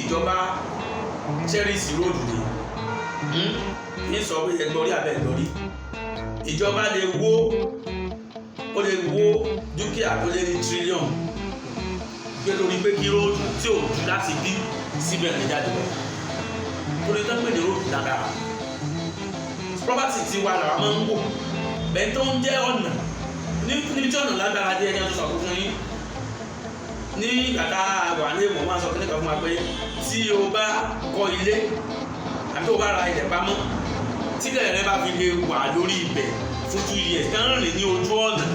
ìjọba cherish road ni ní sọ pé ẹgbọ́rí abẹ́ ìgbọ́rí ìjọba lè wó dúkìá tó lé ní trillion gbé lórí pé kí róòdù tí ò jù láti bí síbẹ̀ ní jáde lọ torí tó ń pè ní róòdù dáadáa property ti wà làwọn máa ń wò bẹ́ẹ̀ tó ń jẹ́ ọ̀nà níbi tí ọ̀nà lágbára díẹ̀ ní ọdún sọ fún yín ní kàkà wà ní èèmọ̀ máa sọ kí nìkan fún wa pé tí o bá kọ́ ilé àbí tó o bá ra ilẹ̀ pamọ́ tí ilẹ̀ rẹ bá fi lè wà lórí ibẹ̀ fún 2 years kán rìn ní ojú ọ̀nà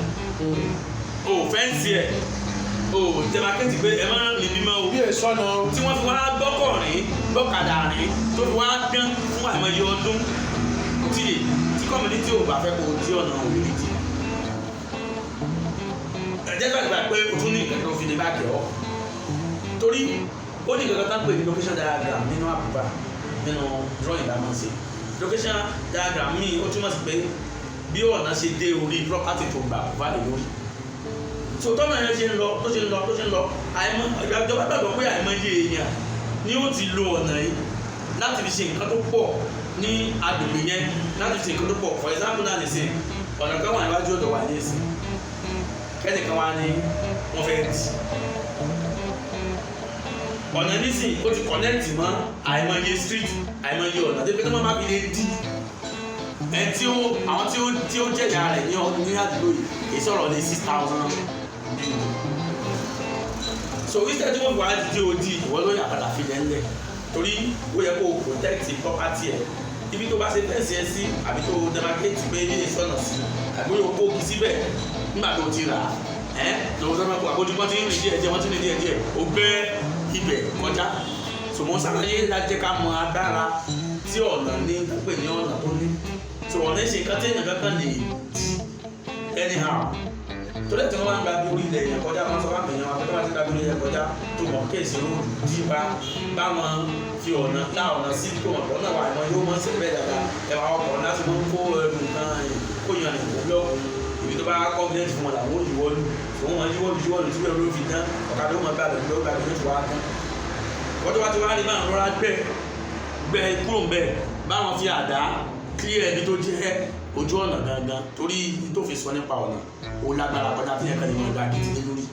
o fẹ́ǹsì ẹ̀ o tẹmakẹ́tì pé ẹ máa ń rìn mímọ́ o bí èso ọ̀nà tí wọ́n fi wá gbọ́kọ̀ rìn gbọ́kadà rìn tó fi wá dán fún àìmọye ọdún tí community ò bá fẹ́ kó o tí ọ̀nà òwúrì jì ẹ̀jẹ̀ gbàgbà pé o tún ní nǹkan tó fi lè bá kẹ́ ọ́ torí ó ní nǹkan tó ń pè ní location diagram nínú àbúrò nínú drawing la máa ń ṣe location diagram mi ó túmọ̀ sí pé bí ọ̀nà ṣe dé orí property tó gbà wà lè lórí so tọ́nà yẹn ṣe ń lọ tó ṣe ń lọ àìmọ̀ ìjọba gbàgbọ́ pé àìmọye èèyàn ni ó ti lo ọ̀nà yìí láti fi ṣe nǹkan tó pọ̀ ní agbègbè yẹn láti fi ṣe nǹkan tó pọ̀ for example náà nìsín ọ̀nà kan wà níwájú ọ̀dọ̀ wà ní ìsìn kẹ́nìkan wá ní wọ́n fẹ́ dì ọ̀nà nísìn ó ti connect mọ́ àìmọye street àìmọye ọ̀nà tó pé tó máa fi lè dì ẹ̀ tí ó jẹ̀yà rẹ̀ ní àdúgbò yìí kì í sọ̀rọ̀ ní 6,000 so instead tí wọ́n wá di odi ìwọ ló yà padà fi lẹ́ńlẹ̀ torí ó yẹ kó o protect property ẹ̀ ibi tó bá ṣe fẹ́ǹsì ẹ sí àbí tó demarcate pé ní ìsọ̀nà sí àbí ó kó kí síbẹ̀ nígbà tó ti rà lọ́wọ́ sọ́mọ́ kó àbójúmọ́ ti ń rìn díẹ̀ díẹ̀ wọ́n ti ń rìn díẹ̀ ó gbé ibẹ̀ kọjá so mo ṣàlàyé lájẹ́ ká mọ agbára tí ọ̀nà ní pé ní ọ̀nà tó ní so ọ̀nà ṣe nǹkan tí èèyàn kankan lè di anyhow tó lẹ́tọ̀ wọn gba bí orí ilẹ̀ yẹn kọjá wọn sọ fún àmìyàn wọn pé wọn ti gba bí orí ilẹ̀ kọjá tó mọ̀ kéèsì róòdù dípa báwọn fi ọ̀nà lá ọ̀nà sí tó mọ̀ pọ̀ náà wà ní yóò mọ̀ sí ẹ̀rẹ́ dáadáa ẹ̀wà ọkọ̀ láti mọ̀ kó ẹrù náà kó yan ìwò blọ́ọ̀kù ibi tó bá confident fún wọn làwọn òyìnbọ́lù tó wọn yíwọ́lù tí wọ́n ló fi dán ọ̀kadà wọn gbàgbé ló gbàgbé ló ti wá dán wọ́n tó bá ti wá rí báwọn rọra gbẹ kúrò ń bẹ̀ báwọn fi àdá clear ẹni tó jẹ́ ojú ọ̀nà gangan torí tó fi sọ nípa ọ̀nà ó lágbára kọjá tí ẹ̀ka lè mọ̀ gbà gidi lórí.